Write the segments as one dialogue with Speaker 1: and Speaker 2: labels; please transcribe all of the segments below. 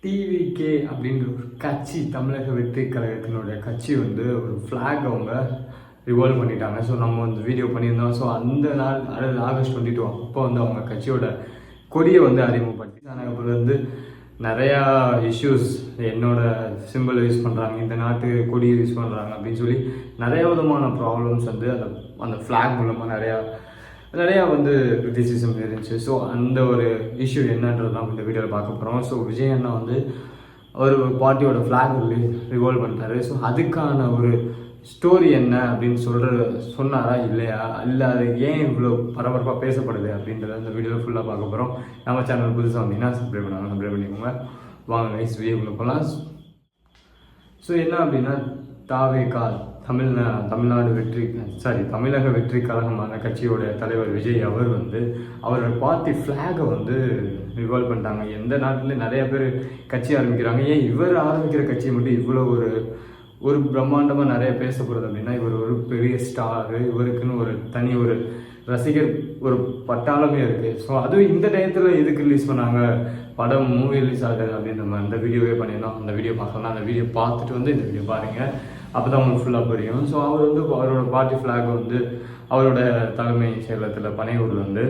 Speaker 1: TVK அப்படின்ற ஒரு கட்சி, தமிழக வெற்றி கழகத்தினுடைய கட்சி வந்து ஒரு ஃப்ளாக் அவங்க ரிவால்வ் பண்ணிட்டாங்க. ஸோ நம்ம வந்து வீடியோ பண்ணியிருந்தோம். ஸோ அந்த நாள், அதாவது August 22 அப்போ வந்து அவங்க கட்சியோட கொடியை வந்து அறிமுகப்படுத்தி வந்து நிறையா இஷ்யூஸ், என்னோட சிம்பிள் யூஸ் பண்ணுறாங்க, இந்த நாட்டு கொடியை யூஸ் பண்ணுறாங்க அப்படின்னு சொல்லி நிறைய விதமான ப்ராப்ளம்ஸ் வந்து அந்த ஃப்ளாக் மூலமாக நிறையா வந்து கிரிட்டிசிசம் இருந்துச்சு. ஸோ அந்த ஒரு இஷ்யூ என்னன்றது தான் இந்த வீடியோவில் பார்க்க போகிறோம். ஸோ விஜய் அண்ணா வந்து ஒரு பார்ட்டியோட ஃப்ளாக் ரிவால்வ் பண்ணிட்டாரு. ஸோ அதுக்கான ஒரு ஸ்டோரி என்ன அப்படின்னு சொன்னாரா இல்லையா, இல்லை அது ஏன் இவ்வளோ பரபரப்பாக பேசப்படுது அப்படின்றத இந்த வீடியோவில் ஃபுல்லாக பார்க்க போகிறோம். நம்ம சேனல் புதுசாக வந்தீங்கன்னா சப்ஸ்கிரைப் பண்ணிக்கோங்க. வாங்க கைஸ் வீடியோக்குள்ள போகலாம். ஸோ என்ன அப்படின்னா, தாவேகா தமிழ்நாடு தமிழக வெற்றி கழகமான கட்சியோட தலைவர் விஜய் அவர் வந்து அவரோட பார்ட்டி ஃப்ளாகை வந்து ரிவால்வ் பண்ணிட்டாங்க. எந்த நாட்டில் நிறைய பேர் கட்சி ஆரம்பிக்கிறாங்க, ஏன் இவர் ஆரம்பிக்கிற கட்சியை மட்டும் இவ்வளோ ஒரு பிரம்மாண்டமாக நிறைய பேசப்படுறது அப்படின்னா, இவர் ஒரு பெரிய ஸ்டாரு, இவருக்குன்னு ஒரு தனி ஒரு ரசிகர் ஒரு பட்டாளமே இருக்குது. ஸோ அதுவும் இந்த டயத்தில் எதுக்கு ரிலீஸ் பண்ணாங்க, படம் மூவி ரிலீஸ் ஆகுது அப்படின்ற மாதிரி இந்த வீடியோவே பண்ணியிருந்தோம். அந்த வீடியோ பார்க்கலாம். அந்த வீடியோ பார்த்துட்டு வந்து இந்த வீடியோ பாருங்கள், அப்போ தான் உங்களுக்கு ஃபுல்லாக புரியும். ஸோ அவர் வந்து அவரோட பார்ட்டி ஃப்ளாக் வந்து அவரோட தலைமை செயலகத்தில் பனையூரில் வந்து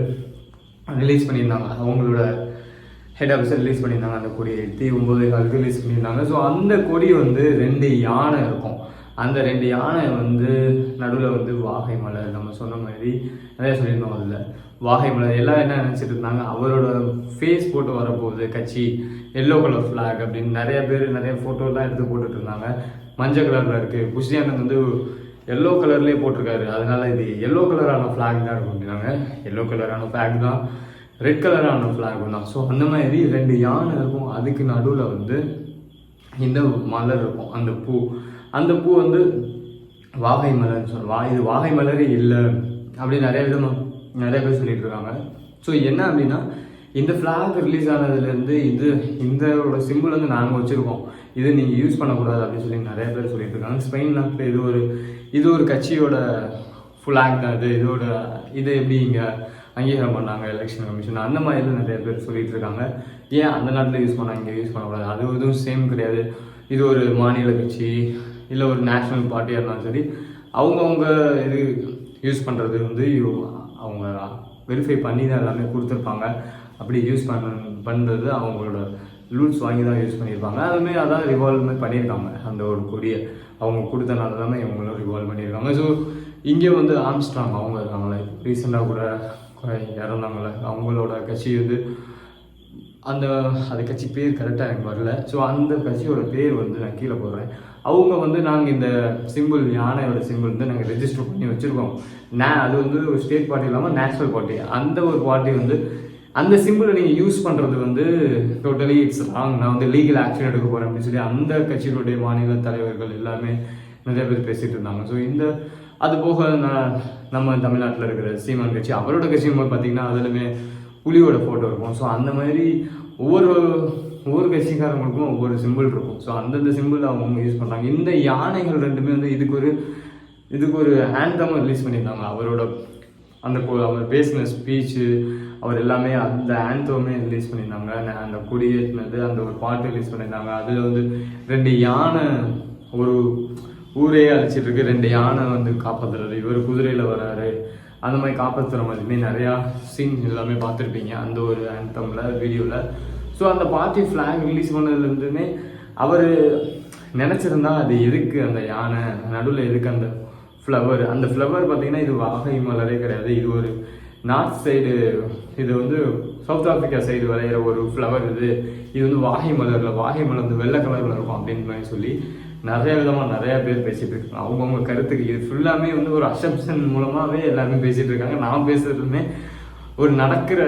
Speaker 1: ரிலீஸ் பண்ணியிருந்தாங்க. அவங்களோட ஹெட் ஆஃபீஸர் ரிலீஸ் பண்ணியிருந்தாங்க. அந்த கொடியை 9 ரிலீஸ் பண்ணியிருந்தாங்க. ஸோ அந்த கொடி வந்து 2 யானை இருக்கும். அந்த 2 யானை வந்து நடுவில் வந்து வாகை மலர், நம்ம சொன்ன மாதிரி நிறைய சொல்லியிருந்தோம். அதில் வாகை மலர் எல்லாம் என்ன நினச்சிட்டு இருந்தாங்க, அவரோட ஃபேஸ் போட்டு வரப்போகுது கட்சி, எல்லோ கலர் ஃப்ளாக் அப்படின்னு நிறைய பேர் நிறைய ஃபோட்டோலாம் எடுத்து போட்டுட்டு இருந்தாங்க. மஞ்சள் கலரில் இருக்குது, புஷ்டியானந்த் வந்து எல்லோ கலர்லேயே போட்டிருக்காரு, அதனால இது எல்லோ கலரான ஃப்ளாக் தான் இருக்கும் அப்படின்னாங்க. எல்லோ கலரான ஃப்ளாக் தான், ரெட் கலரான ஃப்ளாக் தான். ஸோ அந்த மாதிரி 2 யானை இருக்கும். அதுக்கு நடுவில் வந்து இந்த மலர் இருக்கும், அந்த பூ வந்து வாகை மலர்னு சொல்லுவா. இது வாகை மலரே இல்லை அப்படி நிறைய பேர் சொல்லிட்டு இருக்காங்க. ஸோ என்ன அப்படின்னா, இந்த ஃப்ளாக் ரிலீஸ் ஆனதுலேருந்து இதோட சிம்பிள் வந்து நாங்கள் வச்சுருக்கோம், இது நீங்கள் யூஸ் பண்ணக்கூடாது அப்படின்னு சொல்லி நிறைய பேர் சொல்லிட்டு இருக்காங்க. ஸ்பெயின் நாட்டில் இது ஒரு கட்சியோட ஃப்ளாக் தான், இதை எப்படி இங்கே அங்கீகாரம் பண்ணாங்க எலெக்ஷன் கமிஷன், அந்த மாதிரிலாம் நிறைய பேர் சொல்லிட்டு இருக்காங்க. ஏன் அந்த நாட்டில் யூஸ் பண்ணால் இங்கே யூஸ் பண்ணக்கூடாது, அது எதுவும் சேம் கிடையாது. இது ஒரு மாநில கட்சி இல்லை ஒரு நேஷ்னல் பார்ட்டியாக இருந்தாலும் சரி, அவங்கவுங்க இது யூஸ் பண்ணுறது வந்து அவங்க வெரிஃபை பண்ணி தான் எல்லாமே கொடுத்துருப்பாங்க. அப்படி யூஸ் பண்ணுறது அவங்களோட ரூல்ஸ் வாங்கி தான் யூஸ் பண்ணியிருப்பாங்க. அதுமாதிரி அதான் ரிவால்வ் பண்ணியிருக்காங்க. அந்த ஒரு கொடியை அவங்க கொடுத்தனால தானே இவங்களும் ரிவால்வ் பண்ணியிருக்காங்க. ஸோ இங்கே வந்து ஆம்ஸ்ட்ராங் அவங்க இருக்காங்களே, ரீசெண்டாக கூட இறந்தாங்களே, அவங்களோட கட்சி வந்து அந்த கட்சி பேர் கரெக்டாக எனக்கு வரல. ஸோ அந்த கட்சியோட பேர் வந்து நான் கீழே போடுறேன். அவங்க வந்து நாங்கள் இந்த சிம்பிள், யானையோட சிம்பிள் வந்து நாங்கள் ரெஜிஸ்டர் பண்ணி வச்சுருக்கோம். அது வந்து ஒரு ஸ்டேட் பார்ட்டி இல்லாமல் நேஷ்னல் பார்ட்டி, அந்த ஒரு பார்ட்டி வந்து அந்த சிம்பிளை நீங்கள் யூஸ் பண்ணுறது வந்து டோட்டலி இட்ஸ் ராங், நான் வந்து லீகல் ஆக்ஷன் எடுக்க போகிறேன் அப்படின்னு சொல்லி அந்த கட்சிகளுடைய மாநில தலைவர்கள் எல்லாமே நிறைய பேர் பேசிகிட்டு இருந்தாங்க. ஸோ அது போக நம்ம தமிழ்நாட்டில் இருக்கிற சீமான் கட்சி, அவரோட கட்சி பார்த்தீங்கன்னா அதுலேயுமே புலியோட ஃபோட்டோ இருக்கும். ஸோ அந்த மாதிரி ஒவ்வொரு கட்சிக்காரங்களுக்கும் ஒவ்வொரு சிம்பிள் இருக்கும். ஸோ அந்தந்த சிம்பிள் அவங்க யூஸ் பண்ணுறாங்க. இந்த யானைகள் 2மே வந்து இதுக்கு ஒரு ஆந்தம் ரிலீஸ் பண்ணியிருந்தாங்க. அவர் பேசின ஸ்பீச்சு, அவர் எல்லாமே அந்த ஆந்தமே ரிலீஸ் பண்ணியிருந்தாங்க. அந்த கொடியேற்றினது, அந்த ஒரு பாட்டு ரிலீஸ் பண்ணியிருந்தாங்க. அதில் வந்து 2 யானை ஒரு ஊரையே அழைச்சிட்டு இருக்கு, 2 யானை வந்து காப்பாற்றுறது, இவர் குதிரையில் வராரு, அந்த மாதிரி காப்பாற்றுற மாதிரியுமே நிறையா சீன் எல்லாமே பார்த்துருப்பீங்க அந்த ஒரு ஆந்தமில் வீடியோவில். ஸோ அந்த பார்ட்டி ஃப்ளாக் ரிலீஸ் பண்ணதுலேருந்துமே அவர் நினச்சிருந்தா அது எதுக்கு அந்த யானை நடுவில் எதுக்கு அந்த ஃப்ளவர் பார்த்தீங்கன்னா இது வாகை மலரே கிடையாது, இது ஒரு நார்த் சைடு, இது வந்து சவுத் ஆஃப்ரிக்கா சைடு வரைகிற ஒரு ஃப்ளவர், இது வந்து வாகை மலர் வந்து வெள்ளை கலரில் இருக்கும் அப்படின்னு மாதிரி சொல்லி நிறைய பேர் பேசிகிட்டு இருக்காங்க. அவங்கவுங்க கருத்துக்கு இது ஃபுல்லாமே வந்து ஒரு அசம்ஷன் மூலமாகவே எல்லாருமே பேசிகிட்டு இருக்காங்க. நான் பேசுறதுமே ஒரு நடக்கிற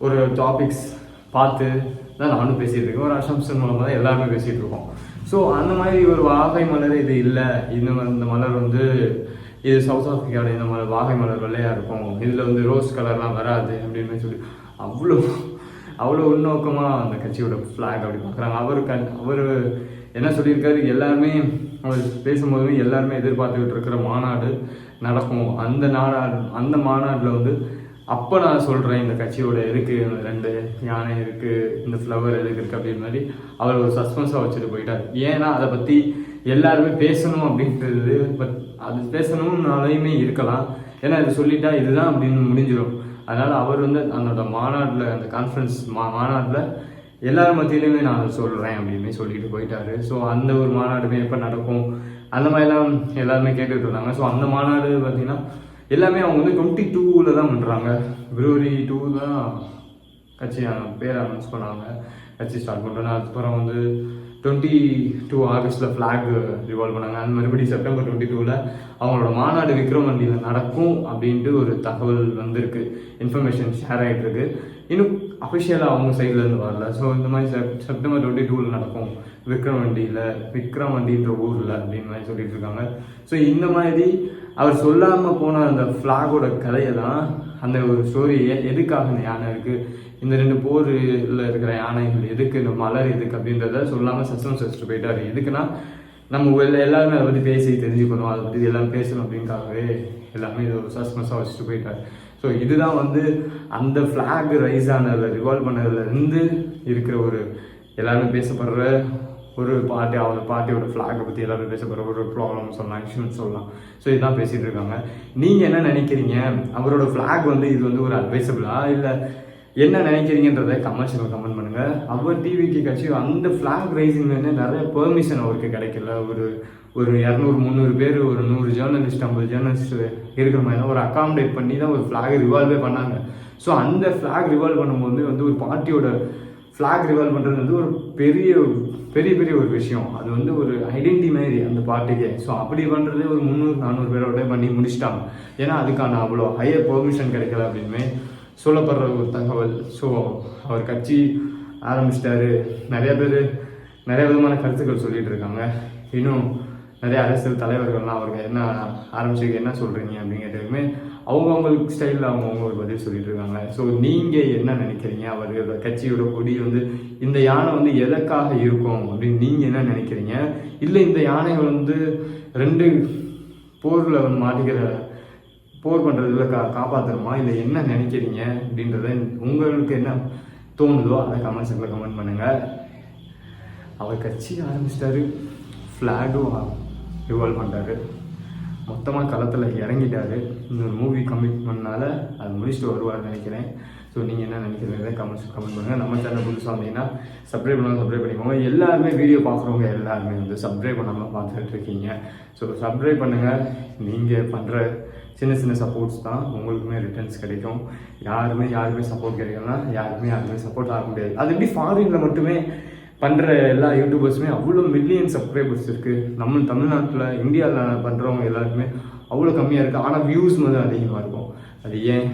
Speaker 1: ஒரு டாபிக்ஸ் பார்த்து தான் நானும் பேசிகிட்டு இருக்கேன். ஒரு அசம்ஷன் மூலமாக தான் எல்லாருமே பேசிகிட்டு இருக்கோம். ஸோ அந்த மாதிரி ஒரு வாகை மலர் இது இல்லை, இந்த மலர் வந்து இது சவுத் ஆஃப்ரிக்காவோட இந்த மலர் வாகை மலர் வெள்ளையாக இருக்கும், இதில் வந்து ரோஸ் கலர்லாம் வராது அப்படின்னு சொல்லி அவ்வளோ உள்நோக்கமாக அந்த கட்சியோட ஃப்ளாக் அப்படி பார்க்குறாங்க. அவர் என்ன சொல்லியிருக்காரு, எல்லாருமே அவர் பேசும்போதுமே எல்லாருமே எதிர்பார்த்துக்கிட்டு இருக்கிற மாநாடு நடக்கும். அந்த மாநாட்டில் வந்து அப்போ நான் சொல்கிறேன் இந்த கட்சியோட எதுக்கு இந்த 2 யானை இருக்குது, இந்த ஃப்ளவர் எதுக்கு இருக்குது அப்படின்னு மாதிரி அவர் ஒரு சஸ்பென்ஸாக வச்சுட்டு போயிட்டார். ஏன்னா அதை பற்றி எல்லாருமே பேசணும் அப்படின்றது, பட் அது பேசணும்னாலையுமே இருக்கலாம். ஏன்னா இது சொல்லிட்டா இதுதான் அப்படின்னு முடிஞ்சிடும். அதனால் அவர் வந்து அந்த மாநாட்டில், அந்த கான்ஃபரன்ஸ் மாநாட்டில் எல்லார் மத்தியிலுமே நான் அதை சொல்கிறேன் அப்படின்னு சொல்லிட்டு போயிட்டாரு. ஸோ அந்த ஒரு மாநாடுமே எப்போ நடக்கும் அந்த மாதிரிலாம் எல்லாருமே கேட்டுட்டு இருந்தாங்க. ஸோ அந்த மாநாடு பார்த்திங்கன்னா எல்லாமே அவங்க வந்து 22 தான் பண்ணுறாங்க. February 2 தான் கட்சி பேர் அனௌன்ஸ் பண்ணாங்க, கட்சி ஸ்டார்ட் பண்ணுறோன்னு. அதுக்கப்புறம் வந்து 22 ஆகஸ்ட்டில் ஃப்ளாக் ரிவால்வ் பண்ணாங்க. அந்த மறுபடியும் September 22 அவங்களோட மாநாடு விக்ரமண்டியில் நடக்கும் அப்படின்ட்டு ஒரு தகவல் வந்திருக்கு, இன்ஃபர்மேஷன் ஷேர் ஆகிட்டு இருக்கு. இன்னும் அஃபிஷியலாக அவங்க சைட்லேருந்து வரல. ஸோ இந்த மாதிரி September 22 நடக்கும் விக்ரமண்டின்ற ஊரில் அப்படின்னு மாதிரி சொல்லிட்டு இருக்காங்க. ஸோ இந்த மாதிரி அவர் சொல்லாமல் போன அந்த ஃப்ளாகோட கதையை தான், அந்த ஒரு ஸ்டோரியை எதுக்காக இந்த யானை இருக்குது, இந்த 2 போரில் இருக்கிற யானைகள் எதுக்கு, இந்த மலர் எதுக்கு அப்படின்றத சொல்லாமல் சஸ்பென்ஸ் வச்சுட்டு போயிட்டார். எதுக்குன்னா நம்ம எல்லாருமே அதை பற்றி பேசி தெரிஞ்சுக்கணும், அதை பற்றி எல்லாம் பேசணும் அப்படின்காகவே எல்லாமே இது ஒரு சஸ்பென்ஸாக வச்சுட்டு போயிட்டார். ஸோ இதுதான் வந்து அந்த ஃப்ளாக் ரைஸ் ஆனதில், ரிவால்வ் பண்ணதுலேருந்து இருக்கிற ஒரு எல்லாருமே பேசப்படுற ஒரு பார்ட்டி, அவர் பார்ட்டியோட ஃப்ளாகை பற்றி எல்லாரும் பேசப்படுற ஒரு ப்ராப்ளம் சொல்லலாம், இஷ்யூன்னு சொல்லலாம். ஸோ இதுதான் பேசிகிட்டு இருக்காங்க. நீங்கள் என்ன நினைக்கிறீங்க? அவரோட ஃப்ளாக் வந்து இது வந்து ஒரு அட்வைசபிளா இல்லை என்ன நினைக்கிறீங்கன்றதை கமெண்ட்ஸில் கமெண்ட் பண்ணுங்கள். அவர் டிவிக்கு கட்சி அந்த ஃப்ளாக் ரைசிங்லேருந்து நிறைய பெர்மிஷன் அவருக்கு கிடைக்கல. ஒரு 200-300 பேர், ஒரு 100 ஜேர்னலிஸ்ட், 50 ஜேர்னலிஸ்ட் இருக்கிற மாதிரி தான் ஒரு அகாமடேட் பண்ணி தான் ஒரு ஃப்ளாகை ரிவால்வே பண்ணாங்க. ஸோ அந்த ஃப்ளாக் ரிவால்வ் பண்ணும்போது வந்து ஒரு பார்ட்டியோட ஃப்ளாக் ரிவால்வ் பண்ணுறது வந்து ஒரு பெரிய ஒரு விஷயம். அது வந்து ஒரு ஐடென்டிட்டி மாதிரி அந்த பார்ட்டிக்கே. ஸோ அப்படி பண்ணுறது ஒரு 300-400 பேரோட பண்ணி முடிச்சிட்டாங்க. ஏன்னா அதுக்கான அவ்வளோ ஹையர் பெர்மிஷன் கிடைக்கல அப்படின்னு சொல்லப்படுற ஒரு தகவல். ஸோ அவர் கட்சி ஆரம்பிச்சிட்டாரு. நிறைய பேர் நிறைய விதமான கருத்துக்கள் சொல்லிட்டு இருக்காங்க. இன்னும் நிறைய அரசியல் தலைவர்கள்லாம் அவருக்கு என்ன ஆரம்பிச்சுக்கு என்ன சொல்கிறீங்க அப்படிங்கிறதுக்குமே அவங்கவுங்களுக்கு ஸ்டைலில் அவங்கவுங்க ஒரு பதில் சொல்லிட்டு இருக்காங்க. ஸோ நீங்கள் என்ன நினைக்கிறீங்க? அவரோட கட்சியோட கொடி வந்து இந்த யானை வந்து எதற்காக இருக்கும் அப்படின்னு நீங்கள் என்ன நினைக்கிறீங்க? இல்லை இந்த யானைகள் வந்து 2 போரில் வந்து மாட்டிக்கிற போர் பண்ணுறதுல காப்பாற்றணுமா, இல்லை என்ன நினைக்கிறீங்க அப்படின்றத உங்களுக்கு என்ன தோணுதோ அதை கமெண்ட்ஸில் கமெண்ட் பண்ணுங்கள். அவர் கட்சி ஆரம்பிச்சிட்டாரு, ஃப்ளாகும் ரிவால்வ் பண்ணுறாரு, மொத்தமாக களத்தில் இறங்கிட்டாரு. இன்னொரு மூவி கமிட்மெண்ட்னால அது முடிச்சுட்டு வருவார்னு நினைக்கிறேன். ஸோ நீங்கள் என்ன நினைக்கிறீங்க கமெண்ட் பண்ணுங்கள். நம்ம சேனல் புதுசாக வந்தீங்கன்னா சப்ஸ்கிரைப் பண்ணிக்கோங்க. எல்லாருமே வீடியோ பார்க்குறவங்க எல்லாருமே வந்து சப்ஸ்கிரைப் பண்ணாமல் பார்த்துட்டு இருக்கீங்க. ஸோ சப்ஸ்கிரைப் பண்ணுங்கள். நீங்கள் பண்ணுற சின்ன சப்போர்ட்ஸ் தான் உங்களுக்குமே ரிட்டர்ன்ஸ் கிடைக்கும். யாருமே சப்போர்ட் கிடைக்கலன்னா யாருமே சப்போர்ட் ஆக முடியாது. அது எப்படி ஃபாரினில் மட்டுமே பண்ணுற எல்லா யூடியூபர்ஸுமே அவ்வளோ மில்லியன் சப்ஸ்கிரைபர்ஸ் இருக்குது. நம்ம தமிழ்நாட்டில், இந்தியாவில் பண்ணுறவங்க எல்லாருக்குமே அவ்வளோ கம்மியாக இருக்குது. ஆனால் வியூஸ் வந்து அதிகமாக இருக்கும். அது ஏன்?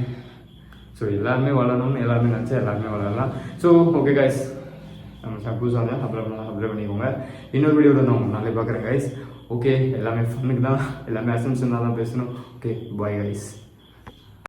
Speaker 1: ஸோ எல்லாருமே வளரணும்னு எல்லாருமே நினச்சா எல்லாருமே வளரலாம். ஸோ ஓகே கைஸ், நம்ம புதுசாக இருந்தால் அப்ளை பண்ணிக்கோங்க. இன்னொரு வீடியோவில் நான் நாளை பார்க்குறேன் கைஸ். ஓகே, எல்லாமே ஃபன்னுக்கு தான், எல்லாமே அசம்ஷன் தான் பேசணும். Okay, bye guys.